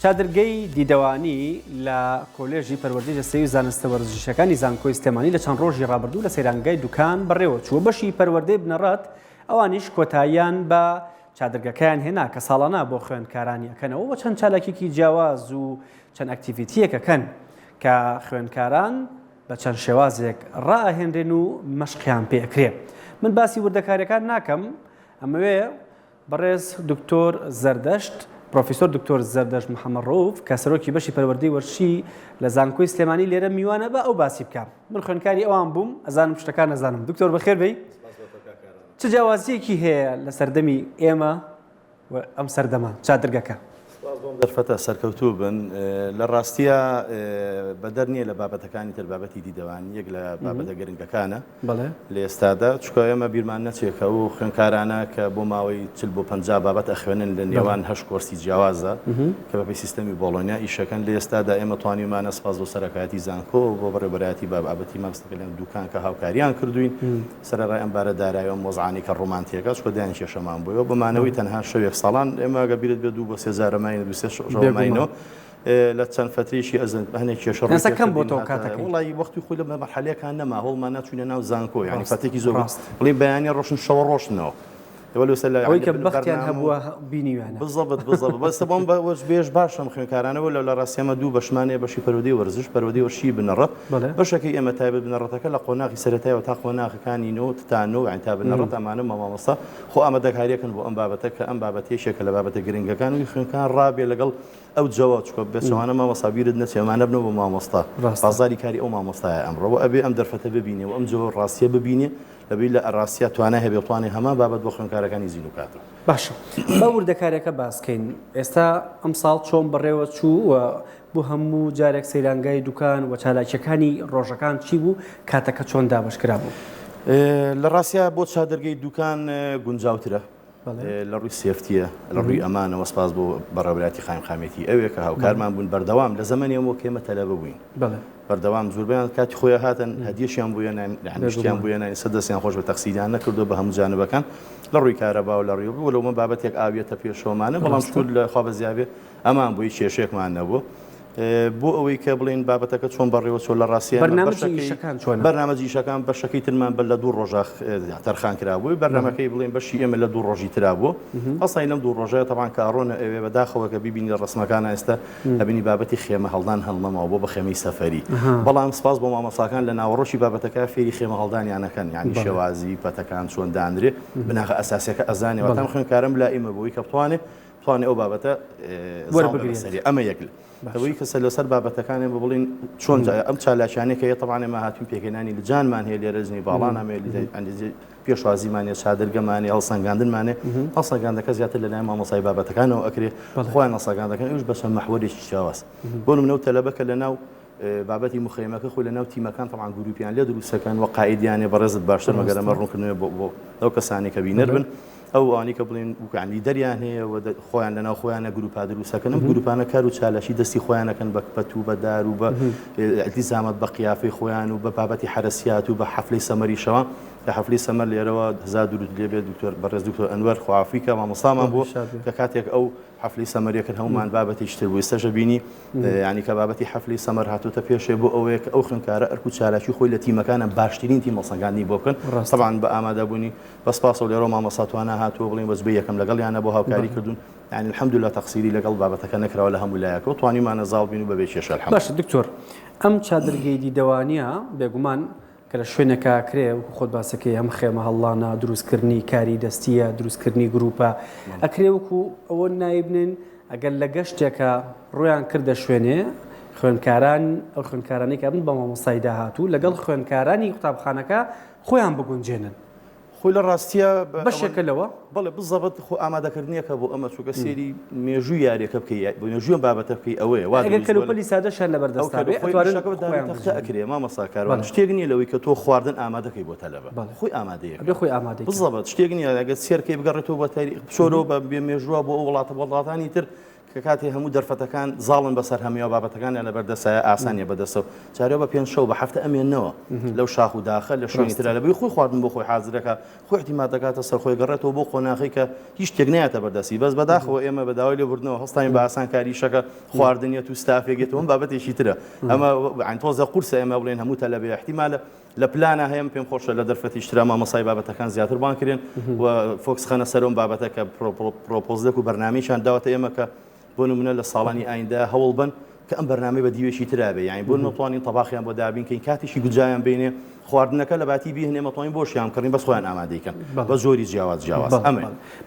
چادرگەی دیدەوانی لە کۆلێژی پەروەردەی جەستەیی و زانستە وەرزشەکانی زانکۆی سلێمانی لە چەند ڕۆژی ڕابردوو لە سەیرانگای دوکان بەڕێوە چووە. بەشی پەروەردەی بنەڕەت ئەوانیش کۆتاییان بە چادرگەکەیان هێنا کە ساڵانە بۆ خوێندکارانی ئەکەنەوە بە چەند چالاکێکی جیاواز و چەند ئەکتیڤیتیەکەکەن کە خوێندکاران بە چەند شێوازێک ڕائەهێنرێن و مەشقیان پێ ئەکرێ. من باسی وردەکاریەکان ناکەم، ئەمەوێ بەڕێز دکتۆر زەردەشت پرۆفیسۆر دکتۆر زەردەشت محەممەد ڕەوف کە سەرۆکی بەشی پەروەردەی وەرشی لە زانکۆی سلێمانی لێرە میوانە بە ئەو باسی بکەم. من خوێندکاری ئەوان بووم، ئەزانم شتەکان نەزانم. دکتۆر بەخێر بێی. چ جیاوازیەکی هەیە لە سەردەمی ئێمە ئەم سەردەما چادرگەکە؟ دەرفەتە سەرکەوتوو بن لە ڕاستیە بەدەر نییە لە بابەتەکانی تر بابەتی دیدەوان یەک لە بابەتە گرنگەکانە لە ئێستادا، چکە ئێمە بیرمان نەچێکە و خوێندکارانە کە بۆ ماوەی 40 بۆ 50 بابەت ئەخوێنن لە نێوان 8 کۆرسی جیاوازە کە بەپێی سیستەمی بۆڵۆنیا ئیشەکەن. لە ئێستادا ئێمە توانیمانە سپاس بۆ سەرکاتی زانکۆ بۆ بەڕێبەرایەتی بابەتی مامۆستاکە لەم دوکان کە هاوکاریان کردوین سەرەڕای ئەم بارە دارایی و مۆزعانی کە ڕۆمانتیەکە چکە دایان کێشەمان بووە بەمانەوەی تەنها شەوێک ساڵان ئێمە ئەگە بیرت بێت 2 بۆ 3 زارەمای ماینەوە لە چەند فترێکی ئەزن هەنێک کێشەڕەکەم بۆ تۆ کاتەکە وڵی وەختی خۆی لە مەرحەلەیەکان نەما هەوڵمان ناچوونە ناو زانکۆ یعنی فتێکی زۆر بڵێ بەیانی ڕۆشن شەوە ڕۆشنەوە ئەوەی کە بەختیان هەبووە بینیوانە بزەبت بەستە بۆم بەوەش بێژ باشم خوێندکارانەوە لە ڕاستیەمە دوو بەشمانەیە بەشی پەروەردەی وەرزش پەروەردەی وەرشی بنەڕەت بەشەکەی ئێمە تایبەت بنەڕەتەکە لە قۆناغی سەرەتایەوە تا قۆناغەکانی نەوە تانەوە یعنی تا بنەڕەت ئەمانە مامۆستا خۆ ئامادەکاریەکەن بۆ ئەم بابەتە کە ئەم بابەتێشێکە لە بابەتە گرنگەکان و خوێندکار ڕابێ لەگەڵ ئەو جەوا چکە بێچوانە مامۆستا بیرت نەچێ ئەمانە بنەوە بۆ مامۆستا بازاری کاری ئەو مامۆستایە ئەمڕۆ ئەبێ ئەم دەرفەتە ببینێ و ئەم جەوە ڕاستیە ببینێ لەبی لە ئەڕاستیە توانای هەبێ توانێ هەمان بابەت بۆ خوێندکارەکانی زین و کاتر. باشە بە وردەکاریەکە باسکەین. ئێستا ئەم ساڵ چۆن بەڕێوە چوو بۆ هەموو جارێک سەیرانگای دوکان و چالاکیەکانی ڕۆژەکان چی بوو، کاتەکە چۆن دابشکرا بوو؟ لە ڕاستیە بۆ چادرگەی دوکان گونجاوترە لە ڕووی سێفتیە لە ڕووی ئەمانەوە سپاس بۆ بەڕێوەبەتی خایمخامێتی ئەوێ کە هاوکارمان بوون بەردەوام لە زەمانی ئەمە کێمە تەلەبە بووین بەردەوام زۆربیان کاتی خۆیان هاتن هەدیەشیان بووە شتیان بووە سەدەستیان خۆش بە تەقسیدیان نەکردو بە هەموو جانبەکان لە ڕووی کارەبا و لە ڕێوە بوو لەومە بابەتێک ئاویەتە پێشۆمانە بەڵام شکر لە خوا بەزیابێ ئەمان بووی کێشێکمان نەبوو بۆ ئەوەی کە بڵین بابەتەکە چۆن بەڕێوە چۆن لە ڕاستیە بەرنامەجی ئیشەکان بەشەکەی ترمان بەر لە 2 ڕۆژە تەرخان کرابووی بەرنامەکەی بڵین بەشی ئێمە لە 2 ڕۆژی ترابوو ئەسڵی لەم 2 ڕۆژەیە تەبان کارۆنە ئەوێ بەداخەوە کە بیبینی لە ڕسمەکان ئێستا ئەبینی بابەتی خێمە هەڵدان هەڵمەمەوە بۆ بە خێمەی سەفەری بەڵام سپاس بۆ مامۆستاکان لە ناوەڕۆشی بابەتەکە فێری خێمە هەڵدانیانەکەن یعنی شێوازی پەتەکان چۆن دانرێ بناغە ئەساسیەکە ئەزانێەوە تام خوێندکارم لا ئێمە بووی کە بتوانێت ئەو بابەتە وەربگرێت ئەمە یەکل ئەوەی کە لەسەر بابەتەکانێ بڵین چۆن ئەم چالاکیانێکە تەبانێ ماهاتوین پێکەێنانی لە جانمان هەیە لێرەزنی باڵان ئەمێ پێشوازیمانێ چادرگەمانێ هەڵسەنگاندنمانێ هەڵسەنگاندەکە زیاتر لە لای مامۆسای بابەتەکانەوە ئەکرێ خۆیان هەڵسەنگاندەکەن ئەوش بەچەند مەحوەرێکی جیاواز بۆ نمونە تەلەبەکە لە ناو بابەتی مخەیمەکە خۆی لە ناو تیمەکان تەبان گروپیان لێ دروستەکەن و قائیدیانێ بەڕێزت باشتر مەگەرەمە ڕوونکردنەوە بۆ ئەو کەسانی کە بینەر بن ئەو ئەوانی کە بڵین وکانی دەریان هەیە خۆیان لەناو خۆیانە گروپا دروستەکەن گروپانە کار و چالەشی دەستی خۆیانەکەن بە پەت و بەدار و بە ئەلتیزامەت بە قیافەی خۆیان و بە بابەتی حرەسیات و بە حەفلەی سەمەریشەوە لە حەفلەی سەمەر لێرەوە هزار درود لێبێت دکتۆر بەڕێز دکتۆر ئەنوەر خوافی کە مامۆستامان بوو کە کاتێک ئەو حەفلەی سەمەریەکەن هەمومان بابەتێکی تر بوو ئێستاژە بینی یعنی کە بابەتی حەفلەی سەمەر هاتووتە پێشێ بۆ ئەوەیە کە ئەو خوێندکارە ئەرک و چالاکی خۆی لە تیمەکانە باشترین تیم هەڵسەنگاندنی بۆ بکەن طبعاً بە ئامادەبوونی بەسپاس و لێرە مامۆستا توانە هاتووە بڵین بەس بە یەکەم لەگەڵیانە بۆ هاوکاری کردوون یعنی الحەمدولله تەقسیری لەگەڵ بابەتەکە نەکراوە لە هەموو لایەکەوە توانیمانە زاڵ بین و بەبێ کێشە الحەمد. باشە دکتۆر ئەم چادرگەی دیدەوانیە بێگومان کە لە شوێنێکا کرێ وەکو خۆت باسەکەی ئەم خێمە هەڵڵانە دروستکردنی کاری دەستیە دروستکردنی گروپە ئەکرێ وەکو ئەوە نایبنن ئەگەر لە گەشتێکە ڕۆیان کردە شوێنێ خوێندکاران ئەو خوێندکارانی کە بن بە مامۆستای داهاتوو لەگەڵ خوێندکارانی قوتابخانەکە خۆیان بگونجێنن خۆی لە ڕاستیە بەشێکەوە بەڵێ بزەبەت خۆ ئامادەکردنیەکە بۆ ئەمە چووکە سێری مێژووی یاریەکە بکەیت بۆ مێژووی بابەتە بکەی ئەوەیە کەلوپەلی سادەشان لەبەردەستاکرێ مامۆستا کارەوە شتێک نییە لەوەی کە تۆ خواردن ئامادەکەی بۆ تەلەبە خۆی ئامادەیە خۆی ئامادە بزەبەت شتێک نییە ئەگەر سێرکەی بگەڕێتەوە بە شۆرەوە بە بێ مێژووە بۆ ئەو وڵاتانی تر کە کاتێ هەموو دەرفەتەکان زاڵن بەسەر هەمیەوە بابەتەکان لە بەردەسایە ئاسانیە بەدەستەوە جارێ بە پێنج شەو بە هەفتە ئەمێنەوە لەو شاخ و داخە لە شوێنی ترا لەبەی خۆی خواردن بۆ خۆی حازرەکە خۆی احتیمال دەکاتە سەر خۆی گەڕێتەوە بۆ خۆناغی کە هیچ شتێک نایەتە بەردەستی بەس بەداخەوە ئێمە بەداوای لێبوردنەوە هەستاین بە ئاسانکاریشەکە خواردنیەت و ستافێکێت و بابەتێکی ترە ئەمە تۆزە قورسە ئێمە بڵێن هەموو تەلەبێ احتیمالە لە پلانە هەیە پێم خۆشە لە دەرفەتی شترا مامۆسای بابەتەکان زیاتر بانکرێن و فۆکس خەنە سەرۆم بابەتە کە پرۆپۆزلێک و بەرنامەیشان داوەتە ئێمە کە بۆ نمونە لە ساڵانی ئایندا هەوڵ بن کە ئەم بەرنامەی بە دیوێشی ترابێ یعنی بۆ نەتوانین تەباخیان بۆ دابینکەین کاتێکی گوجایان بینێ خواردنەکە لە باتی بیهێنێ مەتوانین بۆشیان کڕین بەس خۆیان ئامادەیکەن بە زۆری جیاواز ئەمە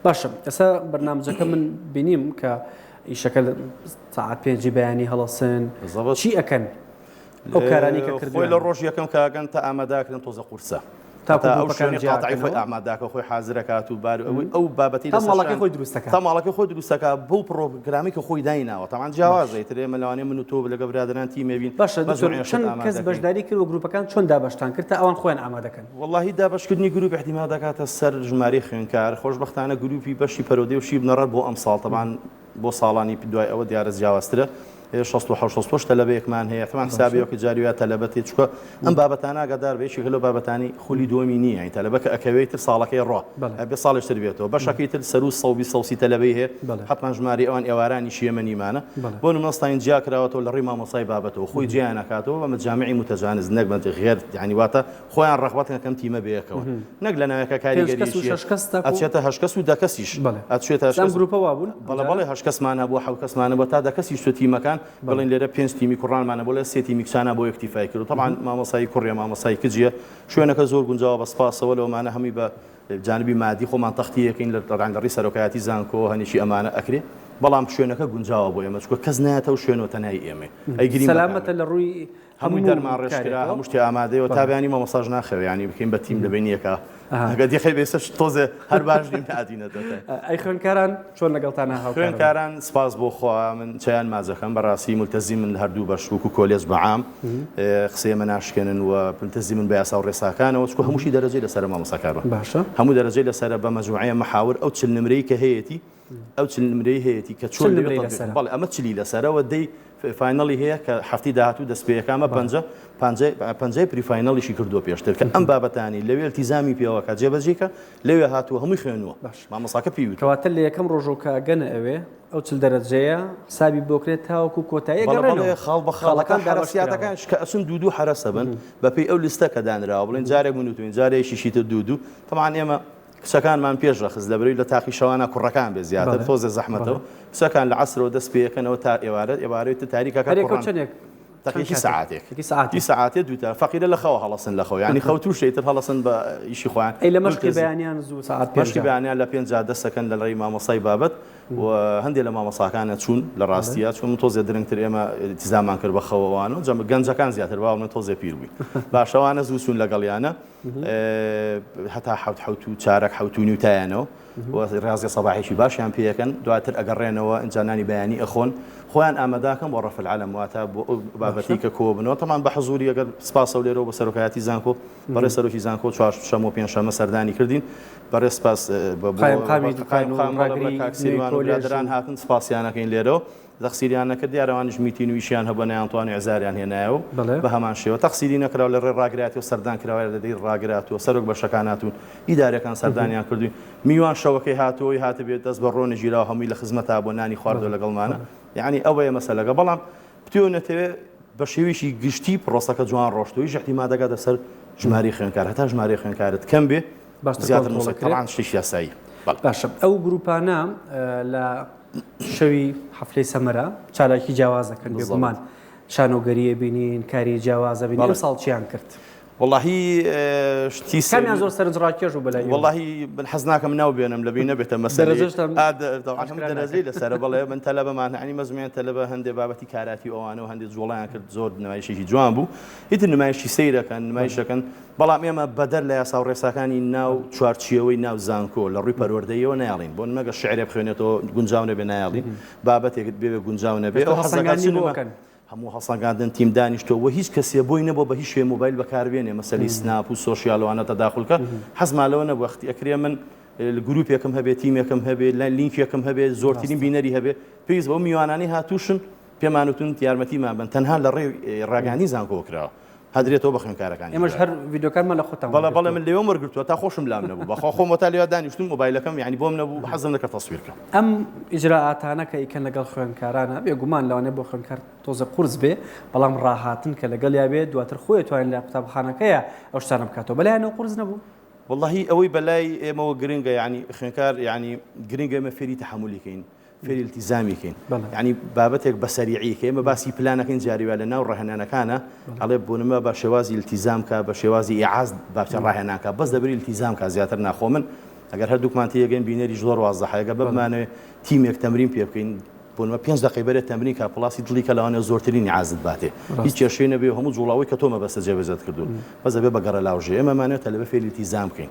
باشە ئێستا بەرنامەکە من بینیم کە ئیشەکە ساعات 5 بەیانی هەڵەسن چی ئەکەن ئەو کارانی کە کردووە لە ڕۆژ یەکەم کاگەن تا ئامادەکردن تۆزە قورسە تا قاطعی خۆی ئامادەکە خۆی حازرەکات و بار ئەو بابەتی ماڵەکەی خۆی دروستەکە تا ماڵەکەی خۆی دروستەکە بۆ پرۆگرامی کە خۆی دایناوە تەمان جیاوازە ترێ مەلەوانێ من و تۆ لەگە برادران تیمێبین باشە چەند کەس بەشداری کرد و گروپەکان چۆن دابەشتان کرد تا ئەوان خۆیان ئامادەکەن واللهی دابەشکردنی گروپ احتیمال دەکاتە سەر ژمارەی خوێنکار خۆشبەختانە گروپی بەشی پەرۆدەی و شی بنەڕەت بۆ ئەم ساڵ تەمان بۆ ساڵانی دوای ئەوە دیارە جیاوازترە 66 تەلەبەیەکمان هەیە تەمان حسابیەوە جاریوە تەلەبەتی چکە ئەم بابەتانە ئاگادار بێشی لەو بابەتانی خولی دووەمی نییە این تەلەبەکە ئەکەوێتتر ساڵەکەی ڕۆ بێ ساڵشتر بێتەوە بەشەکەی تر سەر و سەوسی تەلەبەی هەیە حتمان ژماری ئەوان ئێوارانی شیێمەنیمانە بۆ نمەستاین جیا کراوەتەوە لە ڕێی مامۆسای بابەتەوە خۆی جیان نکاتەوە بە مەجامعی متەجانز نەک بە غێر یعنی واتە خۆیان ڕەغبەتن کەم تیمە بێیەکەوە نەک لە ناوەکە کاریگەری ئەچێتە 8 کەس و 10 کەسیش ئەچێتە گروپەوە بوون بەڵێ 8 کەسمانە بۆ 7 کەسمانە بۆ تا 10 کەسیش تو تیمەکان بڵێن لێرە 5 تیمی کوڕانمانە بۆ لە 3 تیمی کچانە بۆ یەکتیفای کرد و طبعا مامۆسایی کوڕێ مامۆسایی کجیە شوێنەکە زۆر گونجاوە بە سپاسەوە لەومانە هەمی بە جانبی مادی خۆمان تەختیەکەین لە ڕێی سەرۆکایەتی زانکۆ هەنیشی ئەمانە ئەکرێ بەڵام شوێنەکە گونجاوە بۆ ئێمە چکە کەس نایەتەوە شوێنەوە تەنای ئێمە ئەیگرین سەلامەتە لە ڕووی هەمووی دەرمان ڕێژکرا هەموو شتێ ئامادەیەوە تا بەیانی مامۆساژ ناخەوێ ینی بکەین بە تیم لەبینیەکە ئەگە دیخەی بێسەش تۆزێ هەر باش نیم نادینەتەوە ئەی خوێنکاران چۆن لەگەڵتانە هاو خوێنکاران سپاس بۆ خوا من چیان مازەکەم بەڕاستی ملتەزی من هەردوو بەش وەکو کۆلێج بەعام قسەیە ناشکێنن و ملتەزی من بە یاسا و ڕێساکانەوە چکە هەمووشی دەرەجەی لەسەر مامۆساکارەوە باشە هەموو دەرەجەی لەسەر بە مەجموعەیە مەحاور ئەو چل نمرەی کە هەیەی ئەو چل نمرەی هەیەی کە چۆن بەڵێ ئەمە چلی لەسەرەوە دەی فاینەڵی هەیە کە هەفتی داهاتوو دەستپێیەکامە پەنجەی پریفاینەڵیشی کردووە پێشتر کە ئەم بابەتانی لەوێ التیزامی پێوەکە جێبەجێکە لەوێ هاتووە هەمووی خوێنووە مامۆساکە پێویست کەواتە لە یەکەم ڕۆژۆکە گەنە ئەوێ ئەو چل دەرەجەیە سابی بۆکرێت تاوەکو کۆتایی گەڕێنەوە خاڵ بە خاڵەکان دارەسیاتەکان کە ئەسن دوو حرەسە بن بەپێی ئەو لیستە کە دانراوە بڵێن جارێک منوتوین جارێکیشیتە دوو تەمان ئێمە کچەکانمان پێش ڕەخز لەبەرەوەی لە تاقی شەوانە کوڕەکان بێ زیاتر تۆزە زەحمەتەوە کچەکان لە عەسرەوە دەست پێیەکەنەوە تا ئێوارەت تاریکەکە تقریبا ساعات دوتا فقيرة لخوا خلصن لخوا يعني خوتو شيء تخلصن بشيء خوان اي لمشكي بيانيان زو ساعات مشكي بيانيان لا بين زاد سكن للري ما مصاي بابت وهندي لما مصاكانه تشون للراستيات شو متوزي درنتر اما التزام كر بخوانو جم جنجا كان زياتر باو متوزي بيروي باش وانا زوسون لقليانا حتى حوتو تشارك حوتو نيوتانو ورازي صباحي شي باش يعني بيكن دواتر اقرينوا انجاناني بياني اخون خوان امداكم ورف العالم واتا بابتيك كوبنو طبعا بحضوري اگر سپاس وليرو بسروكاتي زانكو بري سروكي زانكو چوار شمو پين شمه سرداني كردين بري سپاس قایم سيروان ولادران هاتن سپاسيانا كاين ليرو تقصيريان كدياروانج ميتين ويشان هبنا انطواني عزاريان هناو بهمان شيء وتقصيرين كراو للراغرات وسردان كراو لدي الراغرات وسروك بشكاناتون اداره كان سردانيان كردوين ميوان شوكي هاتو هات بيت دزبرون جيراو همي لخدمتها بوناني خواردو لقلمانا يعني اوه مساله بلام بتونته بشويشي گشتي بروسكا جوان روشتو يج احتمال دغه سر جماري خوينكار حتى جماري خوينكارت كم به زياده الموسيقى طبعا شي سياسي باشا او جروبانا لا شوي حفله سمره چالاکی جوازه کن بگمان شانۆگەریە بینین کاری جیاوازە بینین ساڵ چیان کرد والله شتي كان زۆر سەرنجڕاکێش و بەلای والله بنحز ناكم ناو بينهم لبينا بيت مسألة طبعا هم درجي لسر بالله من تلبه ما يعني مزمين تلبه هندي بابتي كاراتي او انا وهندي زولان كرد زور نمايشي جوان بو هيت نمايشي سيره كان نمايش كان بەڵام ئێمە بەدەر لە یاسا و ڕێساکانی ناو چوارچیەوەی ناو زانکۆ لە ڕووی پەروەردەیەوە نایڵین بۆ نمەگە شعرێ بخوێنێتەوە گونجاو نەبێ نایڵین بابەتێکت بێ گونجاو نەبێ هەموو هەڵسەنگاندن تیم دانیشتەوە هیچ کەسێ بۆی نەبوو بە هیچ شوێ مۆبایل بەکاربێنێ مەسەلی سناپ و سۆشیالوانە تەداخولکە حەزمالەوە نەبوو وەختی ئەکرێ من گروپێکم هەبێت تیمێکم هەبێت لینکێکم هەبێت زۆرترین بینەری هەبێت پێویست بەو میوانانی هاتووشن پێمانوتون یارمەتیمان بن تەنها لە ڕێ ڕاگانی زانکۆ کراوە هەدرێتەوە بە خوێندکارەکانی ئێمەش هەر ڤیدیۆکارمان لە خۆتان بەڵێ من لێوە وەرگرتووە تا خۆشم لام نەبوو بەخوا خۆم تا لێوە دانیشتم مۆبایلەکەم یعنی بۆم نەبوو حەزم نەکرد تەسویر بکەم ئەم ئیجراعاتانە کە ئیکەن لەگەڵ خوێندکارانە بێگومان لەوانێ بۆ خوێندکار تۆزە قورس بێ بەڵام ڕاهاتن کە لەگەڵ یابێت دواتر خۆی توانین لە قوتابخانەکەیە ئەو شتانە بکاتەوە بەلایەنەوە قورس نەبوو والله ئەوەی بەلای ئێمەوە گرنگە یعنی خوێندکار یعنی گرنگە ئێمە فێری تەحمولیکەین فێری التیزامیکەین یعنی بابەتێک بەسەریعی کە ئێمە باسی پلانەکەین جاریوە لە ناو ڕاهێنانەکانە ئەڵێ بۆنمە بە شێوازی التیزام کە بە شێوازی ئیعاز بابچە ڕاهێنانکە بەس دەبری التیزام کە زیاتر ناخۆ من ئەگەر هەردووکمان تێگەین بینەری زۆر وازەحەیەگە بمانێ تیمێک تەمرین پێ بکەین بۆنمە 5 دقیقە بەرێت تەمرین کە پڵاسی دڵی کە لەوانێ زۆرترین عازت باتێ هیچ کێشەی نەبێ هەموو جوڵاوی کە تۆمە بەستە جێبەجێت کردوون بەس دەبێ بەگەڕە لاوژێ ئێمەمانێت لەبێ فێری التیزام بکەین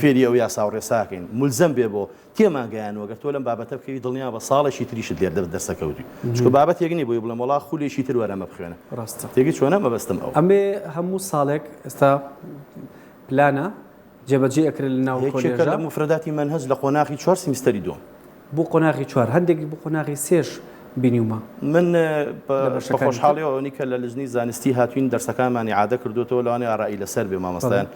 فێری ئەو یاسا و ڕێساکەین مولزەم بێ بۆ تێمان گەیانەوە گەر تۆ لەم بابەتە بکەوی دڵنیا بە ساڵێکی تریشت لێر دەرسەکەوتی چکە بابەتێک نیە بۆی بڵێم وڵا خولێکی تر وەرەمە بخوێنە ڕاستە تێگەی چۆنە مەبەستم ئەو ئەمێ هەموو ساڵێک ئێستا پلانە جێبەجێ ئەکرێت لە ناو کۆلێژە لە مفرداتی منهج لە قۆناغی 4 سیمستەری دوم بۆ قۆناغی 4 هەندێک بۆ قۆناغی 3 بینیومە من بە خۆشحاڵیەوەنی کە لە لژنی زانستی هاتوین دەرسەکانمانی عادە کردوێتەوە لەوانێ ئاڕایی لەسەر بێ مامۆستایان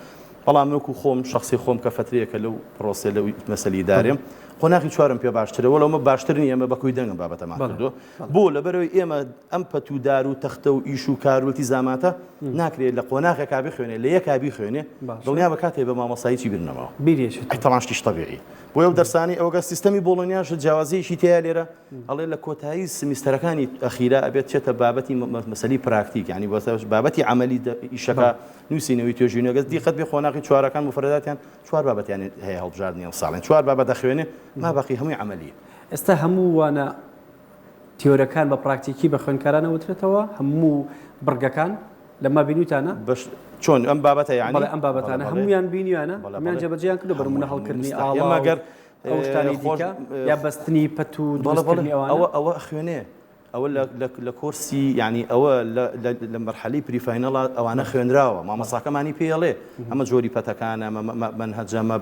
بەڵام منکو خۆم شخصی خۆم کە فترەیەکە لەو پرۆسێ لەو مەسەلی دارێم قۆناغی 4 پێ باشترەوە لەومە باشترنی ئێمە بەکوی دەنگم بابەتەمان کردووە بۆ لەبەرەوەی ئێمە ئەم پەتودار و تەختە و ئیش و کارولتی زاماتە ناکرێت لە قۆناغێکا بخوێنێ لە یەکا بیخوێنێ دڵنیا بە کاتێ بە مامۆستاییی برنەوە بیرێشێت تەماشتیش طبیعی بۆ ئەو دەرسانی ئەوگە سیستەمی بۆڵۆنیاش جیاوازیەشی تیا لێرە ئەڵێ لە کۆتایی سمیستەرەکانی ئەخیرا ئەبێت چێتە بابەتی مەسەلی پراکتیک یعنی بابەتی عملی ئیشەکە نووسینەوەی توێژینەوەگەس دیقەت بێ خۆناغی 4ەکان مفرداتیان 4 بابەتیان هەیە هەڵبژاردننیە ساڵێن 4 بابەت دەخوێنێ ما باقی هەمووی عملیە ئێستا هەموو وانە تیۆرەکان بە پراکتیکی بە خوێندکارانە وترێتەوە هەموو بڕگەکان لەما بینیوتانە بەش چۆن ئەم بابەتە یعنی ئەم بابەتانە هەمویان بینیوانە هەمیان جێبەجێیان کردو بەرمونە هەڵکردنی ئاڵاگەر ئەو شتانی دیکە یا بەستنی پەت و دڵکردنی ئەوە خوێنێ ئەوە لە کۆرسی یعنی ئەوە لە مەرحەلەی پریفاینەڵە ئەوانە خوێنراوە مامۆستاکەمانی پێڵێ ئەمە جۆری پەتەکانە منهەجەمە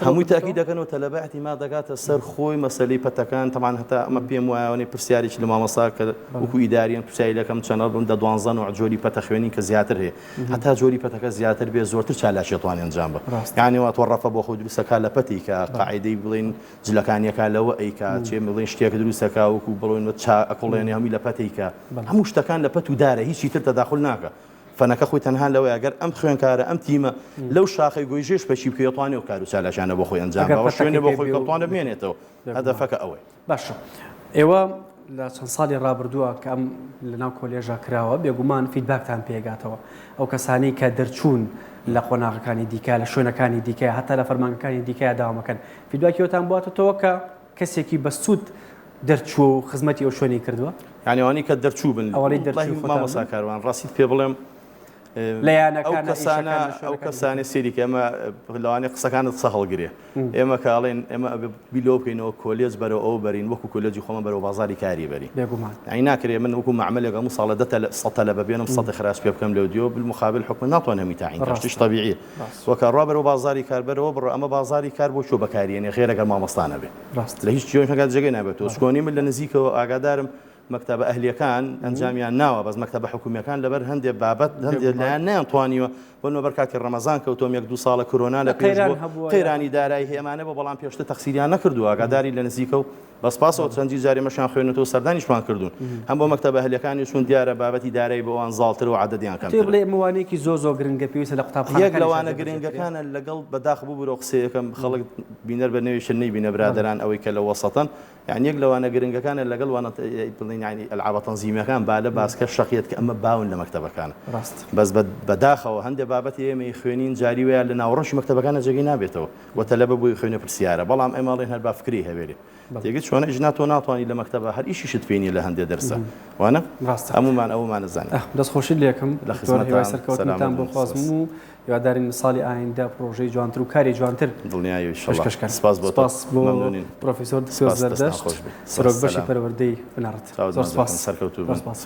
هەمووی تاکی دەکەنەوە تەلەبەتی ما دەگاتە سەر خۆی مەسەلەی پەتەکان تەمان هەتا ئەمە پێم وایەوەی پرسیارێکی لە مامۆستا کە وەکو ئیداریان پرسیارەکەم چەنە بم دە 12 جۆری پەتە خوێنی کە زیاتر هەیە هەتا جۆری پەتەکە زیاتر بێ زۆرتر چالاشێتوانێن ئەنجام بە یعنیەوە تۆڕەفە بۆ خۆ دروستەکە لە پەتی کە قاعدەی بڵێن جلەکانیەکە لەوە ئەیکا چێ بڵێن شتێک دروستەکە وەکو بڵێن ئەکڵێنی هەمووی لە پەتێکە هەموو شتەکان لە پەت و دارە هیچی تر تەداخل ناکە فەنەکە خۆی تەنها لەوەی ئەگەر ئەم خوێنکارە ئەم تیمە لەو شاخەی گۆیژێش پەچی بکەوێتوانێ و کار و چالاشانە بۆ خۆی ئەنجام بەوە شوێنێ بۆ خۆی کەوتوانە بمێنێتەوە هەدەفەکە ئەوەی باشە ئێوە لە چەند ساڵی ڕابردووە کە ئەم لەناو کۆلێژە کراوە بێگومان فیدباکتان پێگاتەوە ئەو کەسانی کە دەرچوون لە قۆناغەکانی دیکە لە شوێنەکانی دیکە هەتا لە فەرمانەکانی دیکە داوامەکەن فیدباکیەوەتان بواتەوە کە کەسێکی بەسوود دەرچووە و خزمەتی ئەو شوێنی کردووە یعنیوانی کە دەرچوو بن ئەوەی دەرچوو مامۆستا کاروان ڕاستیت پێ بڵێم ئەو کەسانە سێریکە ئەمە لەوانێ قسەکانت سە هەڵگرێ ئێمە کاڵێن ئێمە بیلۆ بکەینەوە کۆلێج بەرەوە ئەو بەرین وەکو کۆلێجی خۆمە بەرەوە بازاری کاری بەرین ئەی ناکرێ من وەکو معاملێک هەموو ساڵە 100 لە ببێنم 100 خراس پێ بکەم لەو دیۆ بالمقابل حکم ناتوان هەمی تاعین کەشتیش طبیعیە وەکە ڕوا بەرەوە بازاری کار بەرەوە بڕۆ ئەمە بازاری کار بۆ چۆ بەکارێنێ خێرەگەر مامۆستانە بێ لە هیچ جۆیەکە جێگەی نابێتەوە شکۆنی من لە نزیکەوە ئاگادارم مەکتەبە ئەهلیەکان ئەنجامیان ناوە بەس مەکتەبە حکومیەکان لەبەر هەندێک بابەت هەندێک لایەن نەیانتوانیوە بۆ بەر کاتی ڕەمەزان کەوتۆم 1-2 ساڵە کۆرۆنا لە پێش قەیرانی دارایی هێمانە بۆ بەڵام پێشتر تەقسیریان نەکردووە ئاگاداری لە نزیکە و بەسپاسەوە چەندی جارێ مەشیان خوێنێتەوە سەردانیشمان کردوون هەم بۆ مەکتەبە ئەهلیەکانی چون دیارە بابەتی دارایی بۆوان زاڵتر و عەدەدیان کەمتر بڵێ موانێکی زۆ گرنگە پێویستە لە قوتابخانەکان یەک لەوانە گرنگەکانە لەگەڵ بەداخ بوو بۆ قسەیەکەم خەڵک بینەر بە نەوێ شنەی بینە برادران ئەوەی کە لە وەسەتەن یعنی یەک لەوانە گرنگەکانە لەگەڵ وانە بڵین یعنی ئەلعابە تەنزیمیەکان با لە باسکە شەقیەت کە ئەمە باون لە مەکتەبەکانە بەس بەداخەوە هەندێک بابەتی ئێمەی خوێنین جاری وەیە لە ناوڕەشی مەکتەبەکانە جێگەی نابێتەوە وەتەلەبە بۆی خوێنە پرسیارە بەڵام ئێمەڵێن هەر با فکری هەبێرێ تێگەت چۆنە ئیش ناتوانانی لە مەکتەبە هەر ئیشیشت پێینی لە هەندێک دەرسە وانە هەمومان ئەومان زانین دەستخۆشی لێکم لە خزمەتتان سەرکەوتنتان بۆ خوازم و یاددارین ساڵی ئایندا پرۆژەی جوانتر و کاری جوانتر دڵنیایی سپاس بۆ پرۆفیسۆر دکتۆر زەردەشت سەرۆک بەشی پەروەردەی بنەڕەت زۆر سپاس.